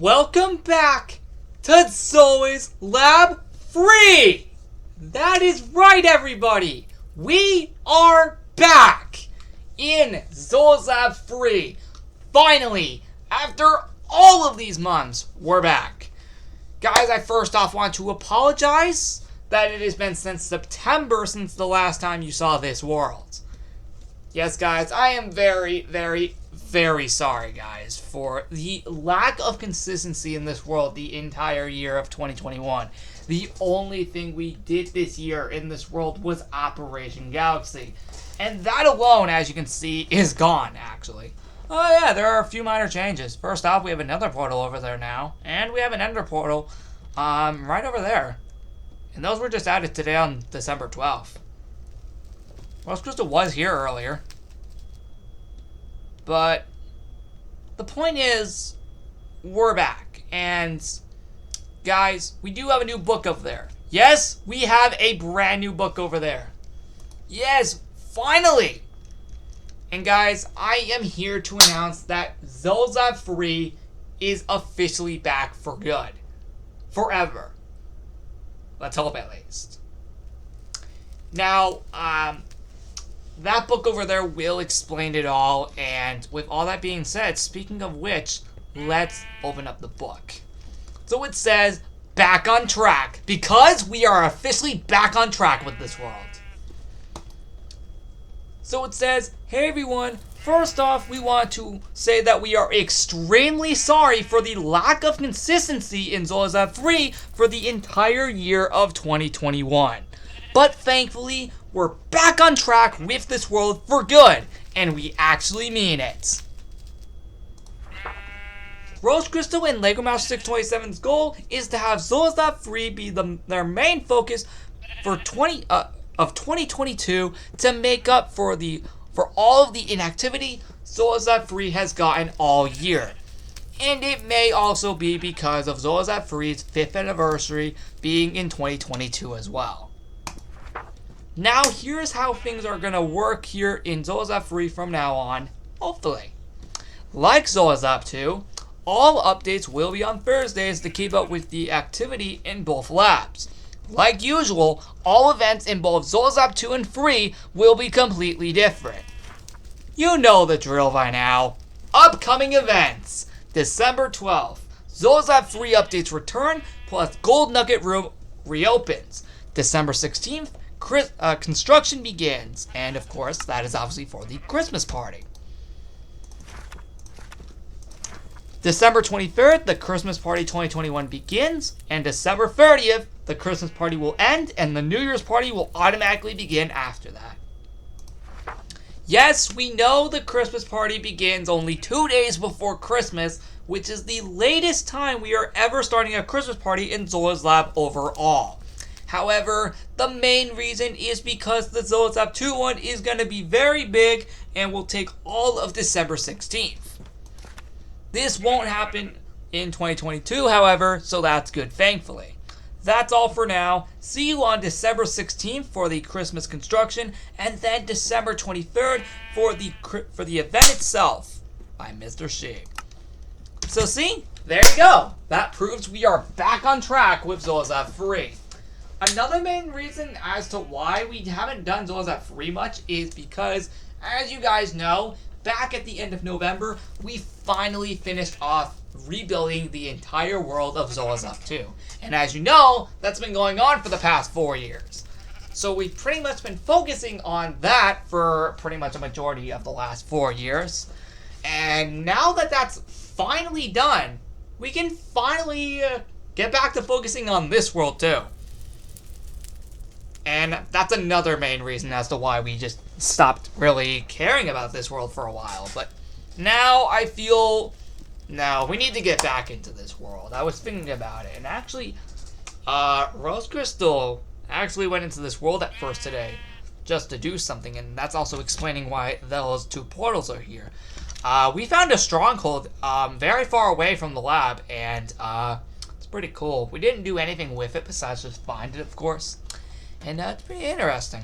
Welcome back to Zoe's Lab Free! That is right, everybody! We are back in Zoe's Lab Free. Finally, after all of these months, we're back. Guys, I first off want to apologize that it has been since September since the last time you saw this world. Yes, guys, I am very sorry, guys, for the lack of consistency in this world the entire year of 2021. The only thing we did this year in this world was Operation Galaxy. And that alone, as you can see, is gone, actually. Oh yeah, there are a few minor changes. First off, we have another portal over there now. And we have an ender portal right over there. And those were just added today on December 12th. Rose Crystal was here earlier. But the point is, we're back. And guys, we do have a new book over there. Yes, we have a brand new book over there. Yes, finally. And guys, I am here to announce that Zoe's Lab Free is officially back for good. Forever. Let's hope at least. Now, that book over there will explain it all, and with all that being said, speaking of which, let's open up the book. So it says, back on track, because we are officially back on track with this world. So it says, hey everyone, first off, we want to say that we are extremely sorry for the lack of consistency in Zoe's Lab Free for the entire year of 2021. But thankfully, we're back on track with this world for good, and we actually mean it. Rose Crystal and LEGO Master 627's goal is to have Zoe's Lab Free be their main focus for 2022 to make up for all of the inactivity Zoe's Lab Free has gotten all year. And it may also be because of Zoe's Lab Free's 5th anniversary being in 2022 as well. Now, here's how things are going to work here in Zoe's Lab Free from now on, hopefully. Like Zoe's Lab 2, all updates will be on Thursdays to keep up with the activity in both labs. Like usual, all events in both Zoe's Lab 2 and Free will be completely different. You know the drill by now. Upcoming events. December 12th, Zoe's Lab Free updates return, plus Gold Nugget Room reopens. December 16th, construction begins, and of course that is obviously for the Christmas party. December 23rd, the Christmas party 2021 begins, and December 30th, the Christmas party will end, and the New Year's party will automatically begin after that. Yes, we know the Christmas party begins only 2 days before Christmas, which is the latest time we are ever starting a Christmas party in Zoe's Lab overall. However, the main reason is because the Zoe's Lab 2 one is going to be very big and will take all of December 16th. This won't happen in 2022, however, so that's good, thankfully. That's all for now. See you on December 16th for the Christmas construction, and then December 23rd for the event itself by Mr. Sheep. So see, there you go. That proves we are back on track with Zoe's Lab Free. Another main reason as to why we haven't done Zoe's Lab Free much is because, as you guys know, back at the end of November, we finally finished off rebuilding the entire world of Zoe's Lab 2. And as you know, that's been going on for the past 4 years. So we've pretty much been focusing on that for pretty much a majority of the last 4 years. And now that that's finally done, we can finally get back to focusing on this world too. And that's another main reason as to why we just stopped really caring about this world for a while. But now I feel, no, we need to get back into this world. I was thinking about it. And actually, Rose Crystal actually went into this world at first today just to do something. And that's also explaining why those 2 portals are here. We found a stronghold very far away from the lab. And it's pretty cool. We didn't do anything with it besides just find it, of course. And it's pretty interesting.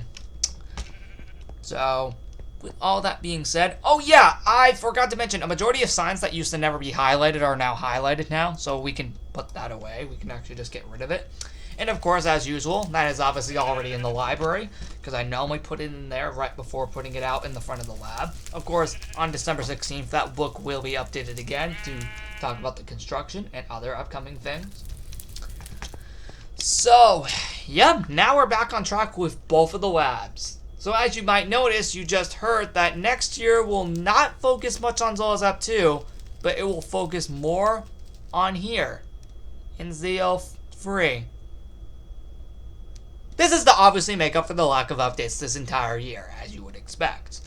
So, with all that being said, oh yeah, I forgot to mention, a majority of signs that used to never be highlighted are now highlighted now, so we can put that away. We can actually just get rid of it. And of course, as usual, that is obviously already in the library, because I normally put it in there right before putting it out in the front of the lab. Of course, on December 16th, that book will be updated again to talk about the construction and other upcoming things. So, yeah, now we're back on track with both of the labs. So as you might notice, you just heard that next year will not focus much on Zola's Lab 2, but it will focus more on here, in ZL3. This is to obviously make up for the lack of updates this entire year, as you would expect.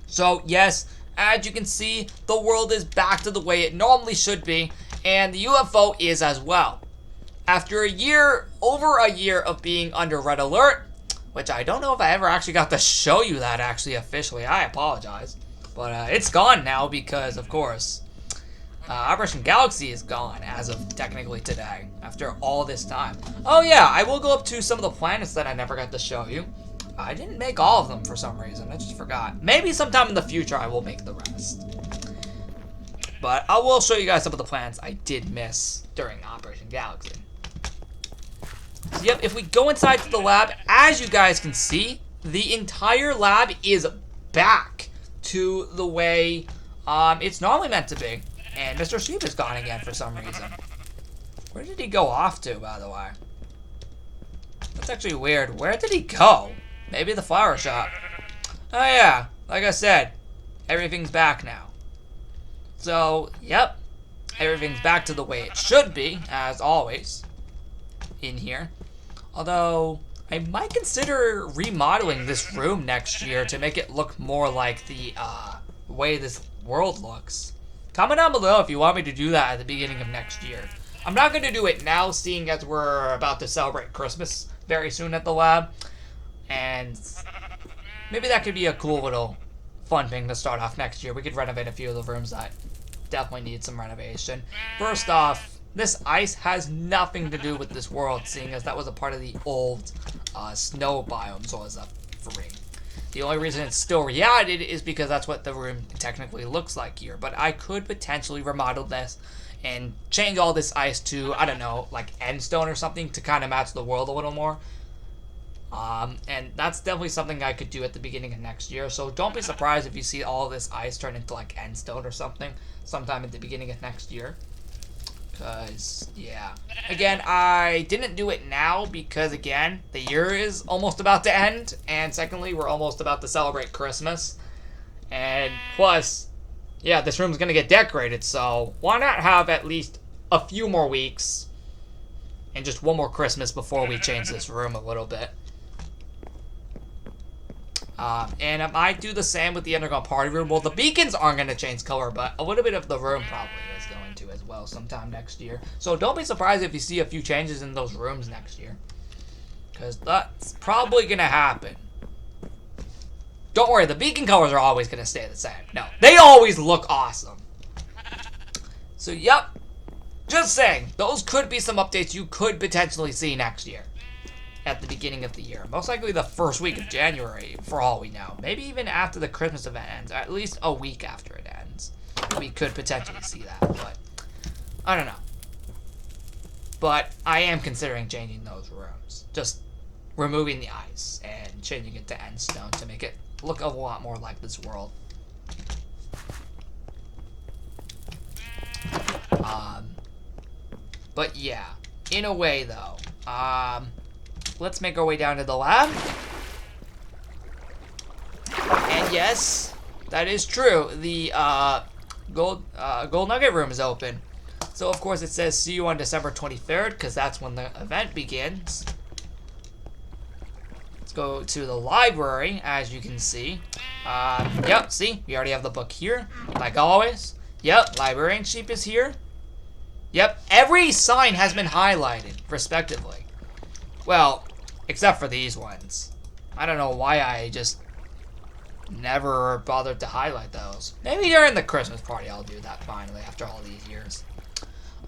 So yes, as you can see, the world is back to the way it normally should be, and the UFO is as well. After over a year of being under red alert, which I don't know if I ever actually got to show you that actually officially. I apologize. But it's gone now because, of course, Operation Galaxy is gone as of technically today after all this time. Oh yeah, I will go up to some of the planets that I never got to show you. I didn't make all of them for some reason. I just forgot. Maybe sometime in the future I will make the rest. But I will show you guys some of the planets I did miss during Operation Galaxy. So, yep, if we go inside to the lab, as you guys can see, the entire lab is back to the way it's normally meant to be. And Mr. Sheep is gone again for some reason. Where did he go off to, by the way? That's actually weird. Where did he go? Maybe the flower shop. Oh yeah, like I said, everything's back now. So, yep, everything's back to the way it should be, as always, in here. Although, I might consider remodeling this room next year to make it look more like the way this world looks. Comment down below if you want me to do that at the beginning of next year. I'm not going to do it now, seeing as we're about to celebrate Christmas very soon at the lab. And maybe that could be a cool little fun thing to start off next year. We could renovate a few of the rooms that definitely need some renovation. First off, this ice has nothing to do with this world, seeing as that was a part of the old snow biome, so it's a free. The only reason it's still re-added is because that's what the room technically looks like here. But I could potentially remodel this and change all this ice to, I don't know, like endstone or something to kind of match the world a little more. And that's definitely something I could do at the beginning of next year. So don't be surprised if you see all of this ice turn into like endstone or something sometime at the beginning of next year. Because, yeah. Again, I didn't do it now because, again, the year is almost about to end. And secondly, we're almost about to celebrate Christmas. And plus, yeah, this room's going to get decorated. So why not have at least a few more weeks and just one more Christmas before we change this room a little bit. And I might do the same with the underground party room. Well, the beacons aren't going to change color, but a little bit of the room probably is going to as well sometime next year. So don't be surprised if you see a few changes in those rooms next year, because that's probably going to happen. Don't worry, the beacon colors are always going to stay the same. No, they always look awesome. So, yep. Just saying, those could be some updates you could potentially see next year. At the beginning of the year. Most likely the first week of January, for all we know. Maybe even after the Christmas event ends. At least a week after it ends. We could potentially see that, but I don't know. But I am considering changing those rooms. Just removing the ice and changing it to endstone to make it look a lot more like this world. But yeah, in a way though, let's make our way down to the lab. And yes, that is true. The gold nugget room is open. So of course it says see you on December 23rd, because that's when the event begins. Let's go to the library, as you can see. Yep, see, we already have the book here, like always. Yep, librarian sheep is here. Yep, every sign has been highlighted, respectively. Well, except for these ones. I don't know why I just never bothered to highlight those. Maybe during the Christmas party I'll do that finally, after all these years.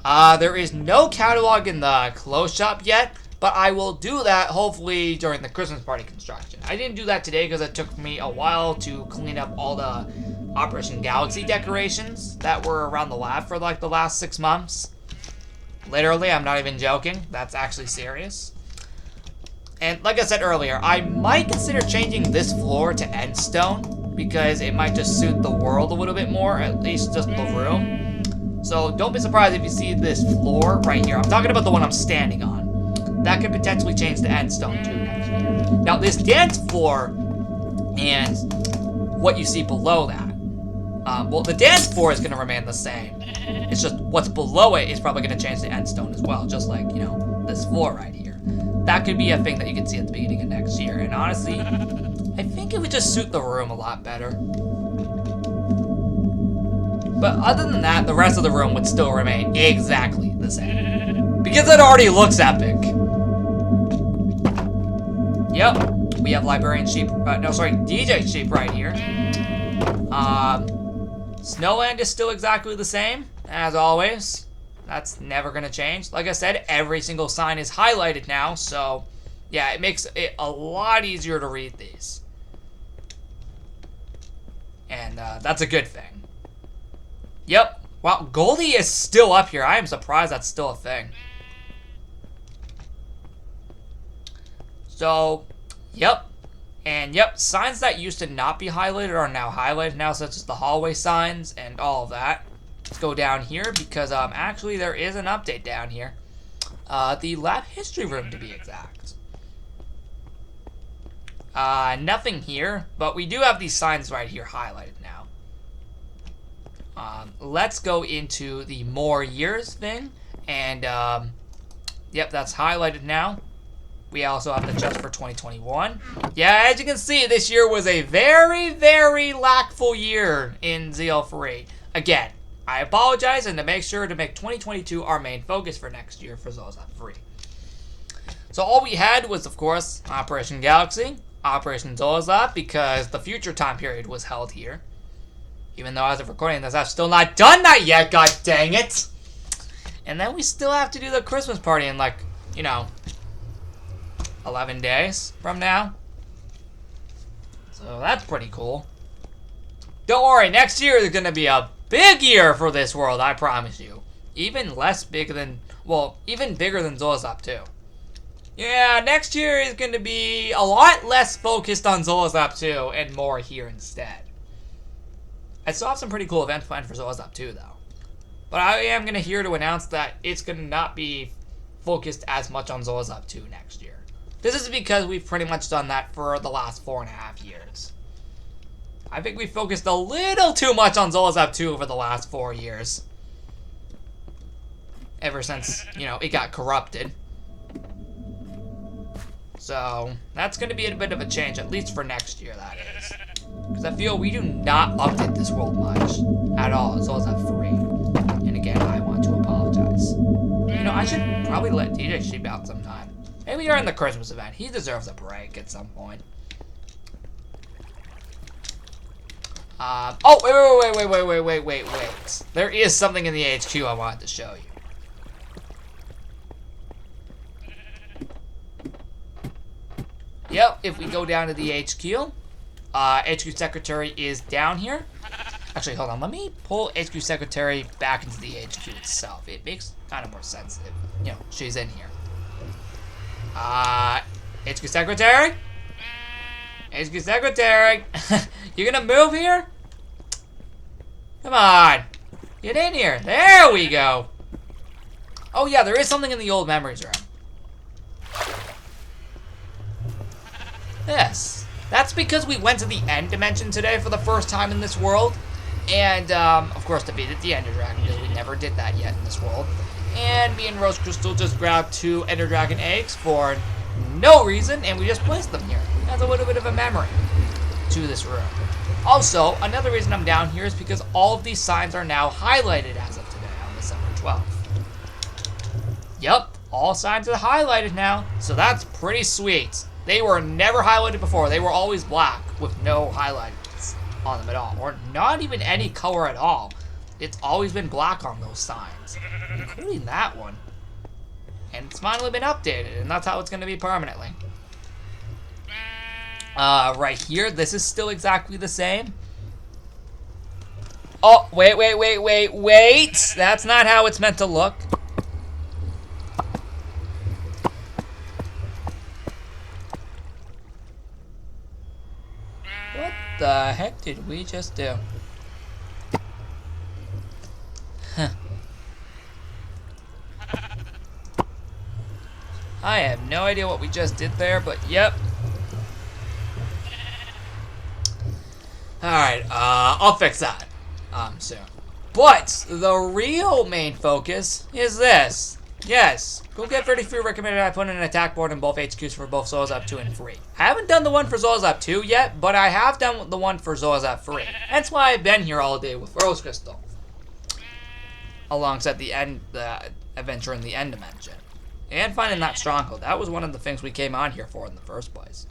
There is no catalog in the clothes shop yet, But I will do that hopefully during the Christmas party construction. I didn't do that today because it took me a while to clean up all the Operation Galaxy decorations that were around the lab for like the last 6 months. Literally, I'm not even joking. That's actually serious. And like I said earlier, I might consider changing this floor to end stone because it might just suit the world a little bit more, at least just the room. So don't be surprised if you see this floor right here. I'm talking about the one I'm standing on. That could potentially change to end stone too next year. Now this dance floor and what you see below that. Well, the dance floor is going to remain the same. It's just what's below it is probably going to change to end stone as well, just like, you know, this floor right here. That could be a thing that you can see at the beginning of next year. And honestly, I think it would just suit the room a lot better. But other than that, the rest of the room would still remain exactly the same. Because it already looks epic. Yep. We have Librarian Sheep, DJ Sheep right here. Snowland is still exactly the same, as always. That's never going to change. Like I said, every single sign is highlighted now, so yeah, it makes it a lot easier to read these. And that's a good thing. Yep. Wow, Goldie is still up here. I am surprised that's still a thing. So, yep. And yep, signs that used to not be highlighted are now highlighted now, such as the hallway signs and all of that. Let's go down here because actually there is an update down here. The lab history room to be exact. Nothing here, but we do have these signs right here highlighted now. Let's go into the more years thing, and yep, that's highlighted now. We also have the chest for 2021. Yeah, as you can see, this year was a very, very lackful year in ZL3. Again, I apologize, and to make sure to make 2022 our main focus for next year for Zolos Lab 3. So all we had was, of course, Operation Galaxy, Operation Zolos Lab, because the future time period was held here. Even though as of recording this, I've still not done that yet, god dang it! And then we still have to do the Christmas party in, like, you know, 11 days from now. So that's pretty cool. Don't worry, next year is going to be a big year for this world, I promise you. Even less big than, well, even bigger than Zolos Lab 2. Yeah, next year is going to be a lot less focused on Zolos Lab 2 and more here instead. I still have some pretty cool events planned for Zolos Lab 2 though. But I am going to here to announce that it's going to not be focused as much on Zolos Lab 2 next year. This is because we've pretty much done that for the last 4.5 years. I think we focused a little too much on Zolos Lab 2 over the last 4 years. Ever since, you know, it got corrupted. So, that's going to be a bit of a change, at least for next year, that is. Because I feel we do not update this world much at all. Zolos Lab 3. And again, I want to apologize. You know, I should probably let DJ Sheep out sometime. Maybe during the Christmas event. He deserves a break at some point. Oh, wait. There is something in the HQ I wanted to show you. Yep, if we go down to the HQ, HQ Secretary is down here. Actually, hold on. Let me pull HQ Secretary back into the HQ itself. It makes kind of more sense if, you know, she's in here. HQ Secretary? HQ Secretary! You gonna move here? Come on! Get in here! There we go! Oh yeah, there is something in the old memories room. Yes. That's because we went to the end dimension today for the first time in this world. And, of course, defeated the Ender Dragon, because we never did that yet in this world. And me and Rose Crystal just grabbed 2 Ender Dragon eggs for no reason, and we just placed them here as a little bit of a memory to this room. Also, another reason I'm down here is because all of these signs are now highlighted as of today on December 12th. Yep, all signs are highlighted now, so that's pretty sweet. They were never highlighted before. They were always black with no highlights on them at all, or not even any color at all. It's always been black on those signs, including that one. And it's finally been updated, and that's how it's going to be permanently. Right here, this is still exactly the same. Oh, wait. That's not how it's meant to look. What the heck did we just do? Huh. I have no idea what we just did there, but yep. Alright, I'll fix that soon. But the real main focus is this. Yes, go get 33 recommended. I put in an attack board in both HQs for both Zolazab 2 and 3. I haven't done the one for Zolazab 2 yet, but I have done the one for Zolazab 3. That's why I've been here all day with Rose Crystal. Alongside the adventure in the End Dimension. And finding that stronghold. That was one of the things we came on here for in the first place.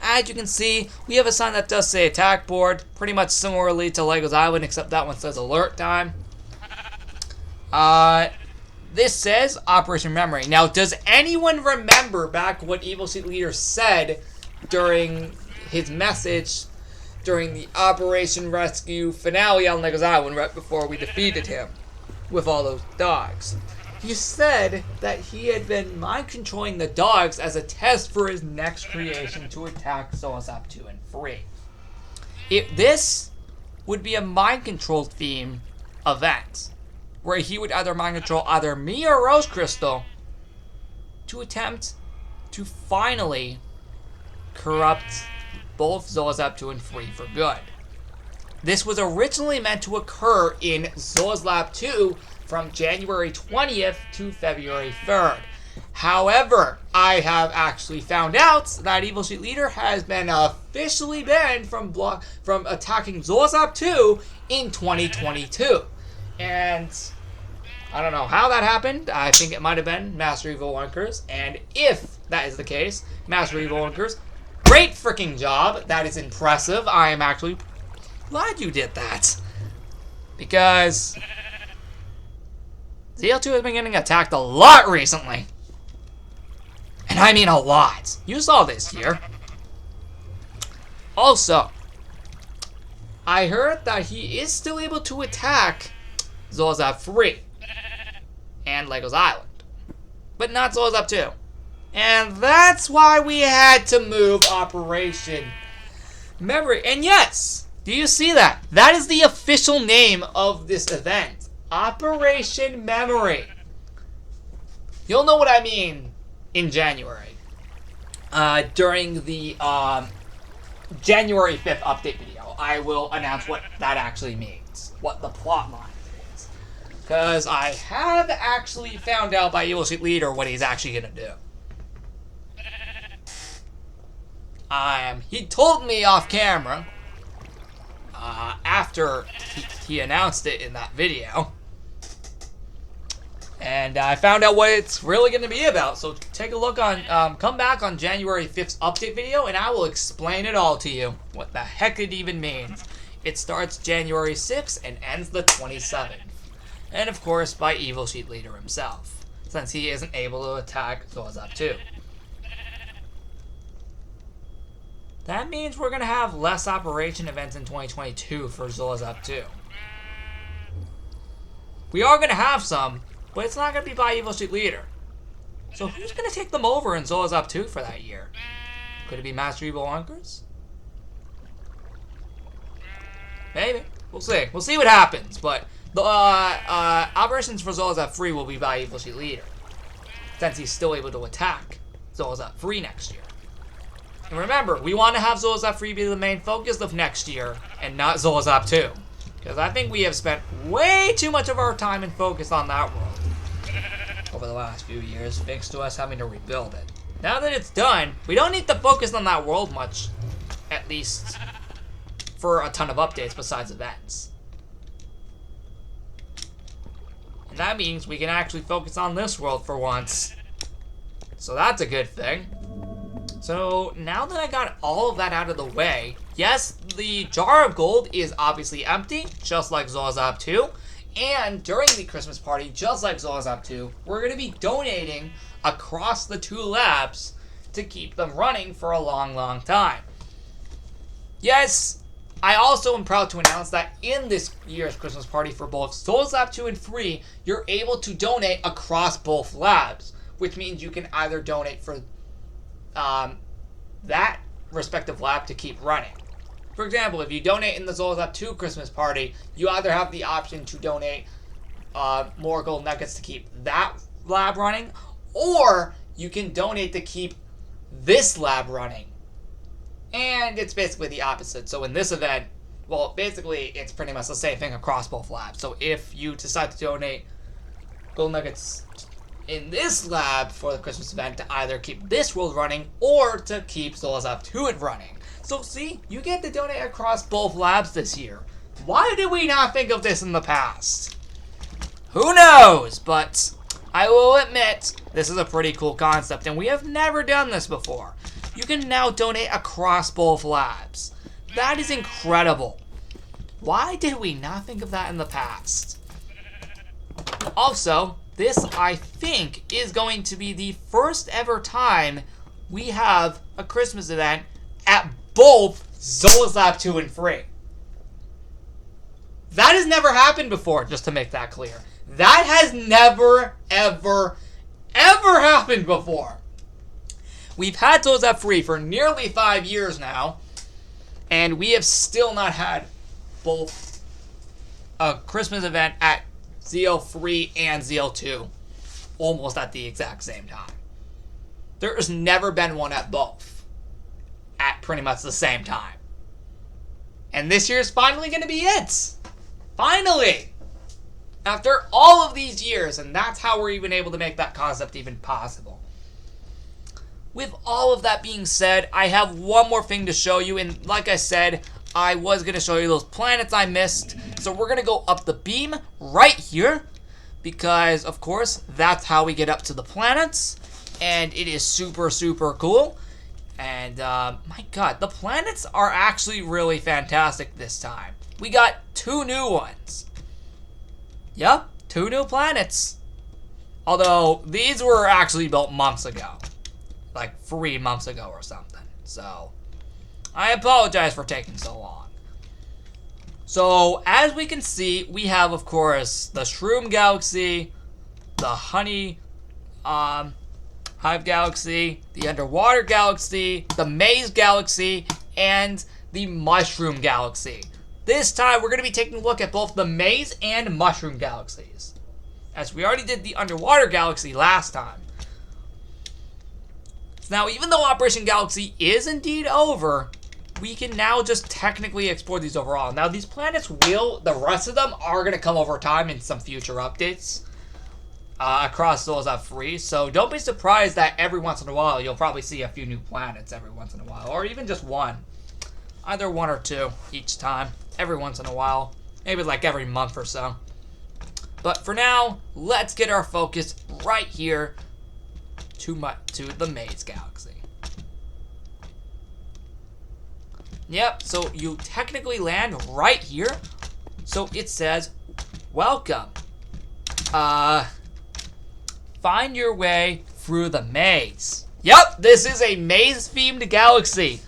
As you can see, we have a sign that does say attack board. Pretty much similarly to Lego's Island, except that one says alert time. This says Operation Memory. Now, does anyone remember back what Evil Seat Leader said during his message during the Operation Rescue finale on Lego's Island right before we defeated him with all those dogs? He said that he had been mind-controlling the dogs as a test for his next creation to attack Zolazab 2 and 3. This would be a mind-control theme event, where he would either mind-control either me or Rose Crystal to attempt to finally corrupt both Zolazab 2 and 3 for good. This was originally meant to occur in Zolazab 2 from January 20th to February 3rd. However, I have actually found out that Evil Sheet Leader has been officially banned from attacking Zolazab 2 in 2022. And I don't know how that happened. I think it might have been Master Evil Wonkers. And if that is the case, Master Evil Wonkers, great freaking job. That is impressive. I am actually glad you did that. Because ZL2 has been getting attacked a lot recently. And I mean a lot. You saw this here. Also, I heard that he is still able to attack Zolazab 3 and Lego's Island, but not Zolazab 2. And that's why we had to move Operation Memory. And yes, do you see that? That is the official name of this event. Operation Memory. You'll know what I mean in January. During the January 5th update video, I will announce what that actually means. What the plot line is. Because I have actually found out by Evil Sheet Leader what he's actually going to do. He told me off camera, after he announced it in that video. And I found out what it's really going to be about. So take a look on, come back on January 5th's update video, and I will explain it all to you. What the heck it even means. It starts January 6th and ends the 27th. And of course, by Evil Sheet Leader himself, since he isn't able to attack Zolazab 2. That means we're going to have less operation events in 2022 for Zolazab 2. We are going to have some, but it's not going to be by Evil Sheet Leader. So who's going to take them over in Zolazab 2 for that year? Could it be Master Evil Wonkers? Maybe. We'll see. We'll see what happens. But the operations for Zolazab 3 will be by Evil Sheet Leader, since he's still able to attack Zolazab 3 next year. And remember, we want to have Zolazab 3 be the main focus of next year, and not Zolazab 2. Because I think we have spent way too much of our time and focus on that world over the last few years, thanks to us having to rebuild it. Now that it's done, we don't need to focus on that world much, at least for a ton of updates besides events. And that means we can actually focus on this world for once. So that's a good thing. So now that I got all of that out of the way, yes, the jar of gold is obviously empty, just like Zolazab 2. And during the Christmas party, just like Zolazab 2, we're going to be donating across the 2 labs to keep them running for a long, long time. Yes, I also am proud to announce that in this year's Christmas party for both Souls Lab 2 and 3, you're able to donate across both labs, which means you can either donate for that respective lab to keep running. For example, if you donate in the Souls Lab 2 Christmas party, you either have the option to donate more gold nuggets to keep that lab running, or you can donate to keep this lab running. And it's basically the opposite. So in this event, well, basically it's pretty much the same thing across both labs. So if you decide to donate gold nuggets in this lab for the Christmas event to either keep this world running or to keep Souls Lab 2 running. So see, you get to donate across both labs this year. Why did we not think of this in the past? Who knows? But I will admit, this is a pretty cool concept, and we have never done this before. You can now donate across both labs. That is incredible. Why did we not think of that in the past? Also, this, I think, is going to be the first ever time we have a Christmas event at both Souls Lab 2 and 3. That has never happened before, just to make that clear. That has never, ever, ever happened before. We've had Souls Lab 3 for nearly 5 years now, and we have still not had both a Christmas event at ZL3 and ZL2 almost at the exact same time. There has never been one at both at pretty much the same time. And this year is finally going to be it. Finally! After all of these years, and that's how we're even able to make that concept even possible. With all of that being said, I have one more thing to show you, and like I said, I was going to show you those planets I missed. So we're going to go up the beam right here, because, of course, that's how we get up to the planets, and it is super, super cool. And, my god, the planets are actually really fantastic this time. We got 2 new ones. Yep, 2 new planets. Although, these were actually built months ago. Like 3 months ago or something. So, I apologize for taking so long. So, as we can see, we have, of course, the Shroom Galaxy, the Honey Hive Galaxy, the Underwater Galaxy, the Maze Galaxy, and the Mushroom Galaxy. This time, we're going to be taking a look at both the Maze and Mushroom Galaxies, as we already did the Underwater Galaxy last time. Now, even though Operation Galaxy is indeed over, we can now just technically explore these overall. Now, these planets the rest of them are going to come over time in some future updates across those free. So don't be surprised that every once in a while, you'll probably see a few new planets every once in a while. Or even just one. Either 1 or 2 each time. Every once in a while. Maybe like every month or so. But for now, let's get our focus right here to the Maze Galaxy. Yep, so you technically land right here. So it says, welcome. Find your way through the maze. Yep, this is a maze-themed galaxy.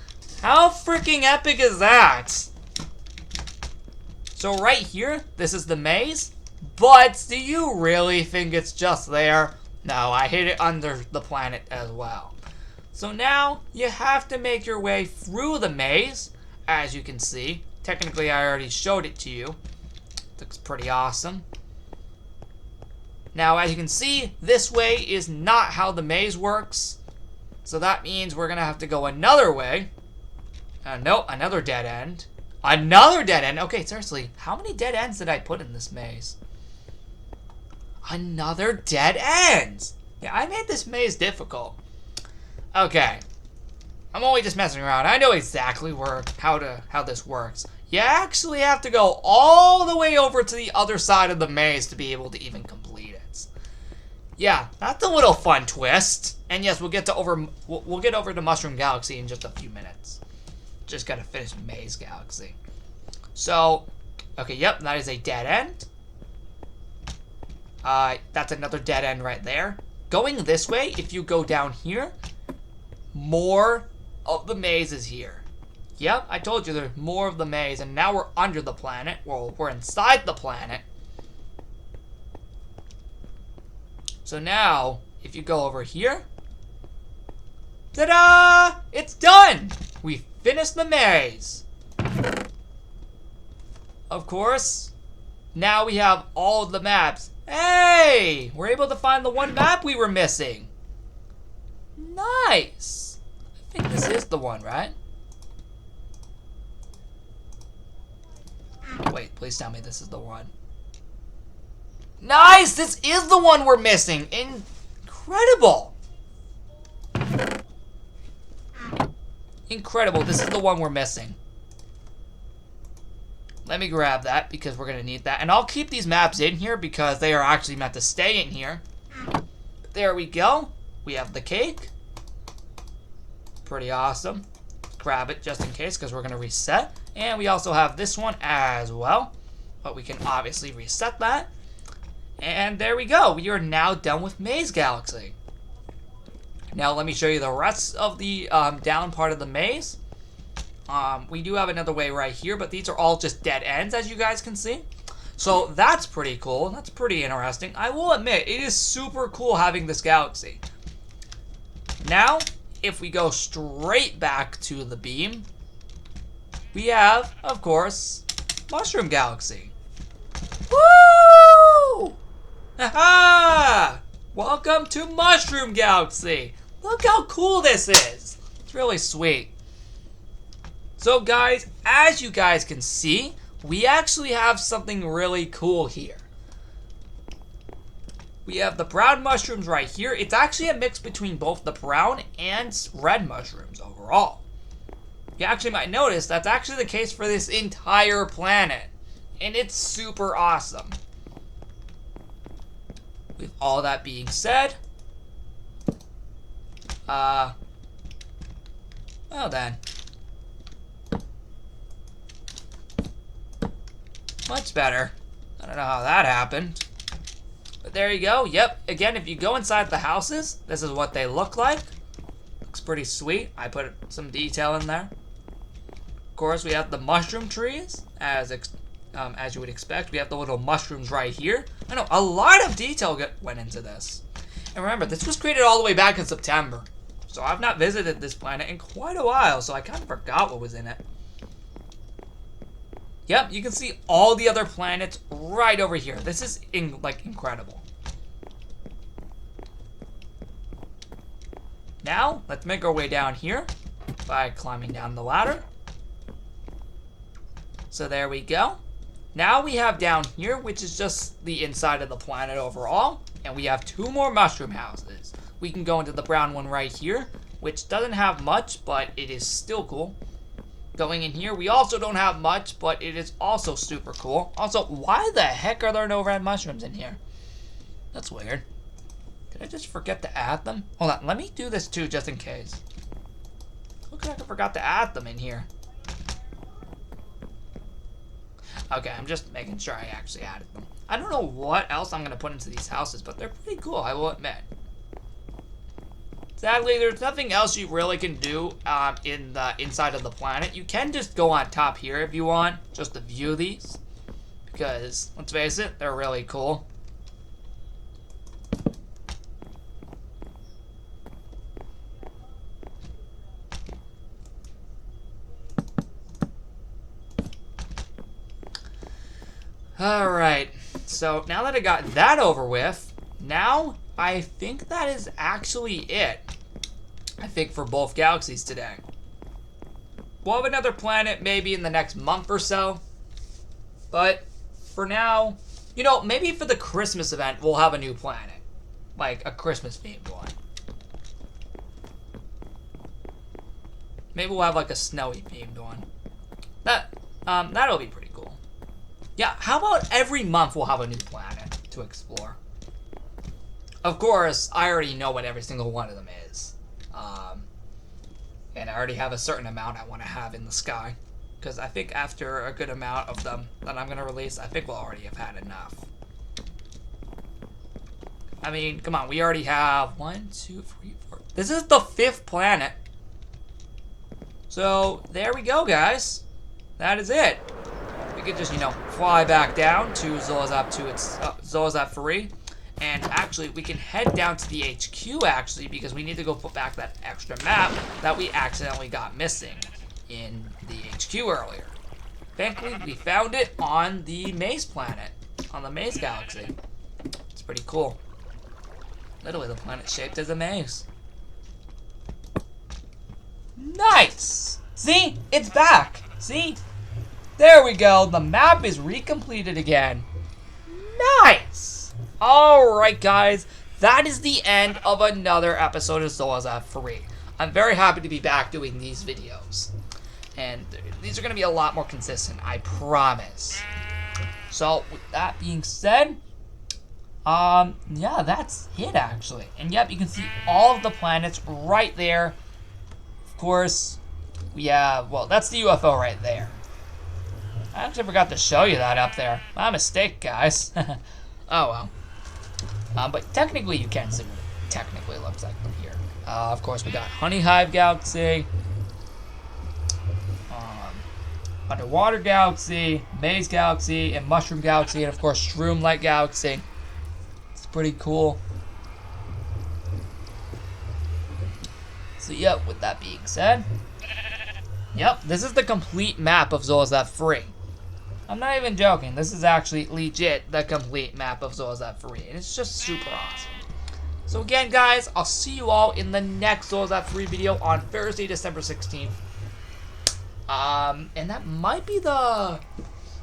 How freaking epic is that? So right here, this is the maze. But do you really think it's just there? No, I hid it under the planet as well. So now, you have to make your way through the maze, as you can see. Technically, I already showed it to you. Looks pretty awesome. Now, as you can see, this way is not how the maze works. So that means we're going to have to go another way. Nope, another dead end. Another dead end? Okay, seriously, how many dead ends did I put in this maze? Another dead end! Yeah, I made this maze difficult. Okay. I'm only just messing around. I know exactly how this works. You actually have to go all the way over to the other side of the maze to be able to even complete it. Yeah, that's a little fun twist. And yes, we'll get over to Mushroom Galaxy in just a few minutes. Just gotta finish Maze Galaxy. So, okay, yep, that is a dead end. That's another dead end right there. going this way, if you go down here, more of the maze is here. Yep, I told you there's more of the maze, and now we're under the planet. Well, we're inside the planet. So now, if you go over here, ta-da! It's done! We finished the maze. Of course, now we have all of the maps. Hey! We're able to find the one map we were missing. Nice! I think this is the one, right? Wait, please tell me this is the one. Nice! This is the one we're missing! Incredible! Incredible, this is the one we're missing. Let me grab that because we're going to need that. And I'll keep these maps in here because they are actually meant to stay in here. There we go. We have the cake. Pretty awesome. Grab it just in case because we're going to reset. And we also have this one as well. But we can obviously reset that. And there we go. We are now done with Maze Galaxy. Now let me show you the rest of the down part of the maze. We do have another way right here, but these are all just dead ends, as you guys can see. So that's pretty cool. That's pretty interesting. I will admit, it is super cool having this galaxy. Now, if we go straight back to the beam, we have, of course, Mushroom Galaxy. Woo! Aha! Welcome to Mushroom Galaxy. Look how cool this is. It's really sweet. So guys, as you guys can see, we actually have something really cool here. We have the brown mushrooms right here. It's actually a mix between both the brown and red mushrooms overall. You actually might notice that's actually the case for this entire planet. And it's super awesome. With all that being said, well then. Much better. I don't know how that happened. But there you go. Yep. Again, if you go inside the houses, this is what they look like. Looks pretty sweet. I put some detail in there. Of course, we have the mushroom trees, as you would expect. We have the little mushrooms right here. I know, a lot of detail went into this. And remember, this was created all the way back in September. So I've not visited this planet in quite a while, so I kind of forgot what was in it. Yep, you can see all the other planets right over here. This is, incredible. Now, let's make our way down here by climbing down the ladder. So there we go. Now we have down here, which is just the inside of the planet overall. And we have two more mushroom houses. We can go into the brown one right here, which doesn't have much, but it is still cool. Going in here, we also don't have much, but it is also super cool. Also, why the heck are there no red mushrooms in here? That's weird. Did I just forget to add them? Hold on, let me do this too, just in case. Looks like I forgot to add them in here. Okay, I'm just making sure I actually added them. I don't know what else I'm going to put into these houses, but they're pretty cool, I will admit. Sadly, there's nothing else you really can do in the inside of the planet. You can just go on top here if you want, just to view these. Because, let's face it, they're really cool. Alright, so now that I got that over with, now I think that is actually it. I think for both galaxies today. We'll have another planet maybe in the next month or so. But for now, you know, maybe for the Christmas event, we'll have a new planet. Like a Christmas themed one. Maybe we'll have like a snowy themed one. That'll be pretty cool. Yeah, how about every month we'll have a new planet to explore? Of course, I already know what every single one of them is. And I already have a certain amount I want to have in the sky. Because I think after a good amount of them that I'm going to release, I think we'll already have had enough. I mean, come on, we already have 1, 2, 3, 4. This is the 5th planet. So, there we go, guys. That is it. We could just, fly back down to Zolazab 2, Zolazab 3. And actually, we can head down to the HQ, actually, because we need to go put back that extra map that we accidentally got missing in the HQ earlier. Thankfully, we found it on the Maze planet, on the Maze Galaxy. It's pretty cool. Literally, the planet's shaped as a maze. Nice! See? It's back! See? There we go. The map is recompleted again. Nice! Alright, guys. That is the end of another episode of Zolazab 3. I'm very happy to be back doing these videos. And these are going to be a lot more consistent, I promise. So, with that being said, yeah, that's it, actually. And yep, you can see all of the planets right there. Of course, we have, well, that's the UFO right there. I actually forgot to show you that up there. My mistake, guys. Oh, well. But technically, you can see what it technically looks like from here. Of course, we got Honey Hive Galaxy, Underwater Galaxy, Maze Galaxy, and Mushroom Galaxy, and of course, Shroom Light Galaxy. It's pretty cool. So, yep, with that being said, yep, this is the complete map of Zolazab 3. I'm not even joking. This is actually legit the complete map of Zolazab 3. And it's just super awesome. So again, guys, I'll see you all in the next Zolazab 3 video on Thursday, December 16th. And that might be the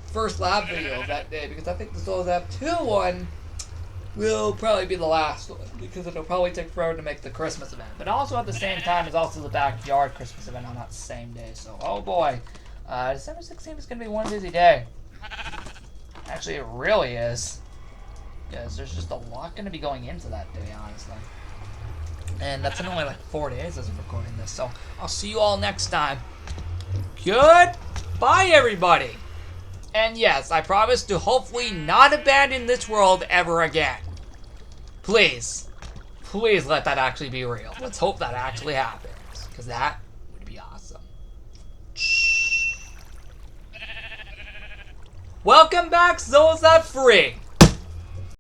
first lab video of that day, because I think the Zolazab 2 one will probably be the last one, because it'll probably take forever to make the Christmas event. But also at the same time, it's also the backyard Christmas event on that same day. So, oh boy. December 16th is going to be one busy day. Actually, it really is. Because there's just a lot going to be going into that day, honestly. And that's in only like 4 days as of recording this. So, I'll see you all next time. Goodbye, everybody. And yes, I promise to hopefully not abandon this world ever again. Please. Please let that actually be real. Let's hope that actually happens. Because that would be awesome. Welcome back, Zolazab 3.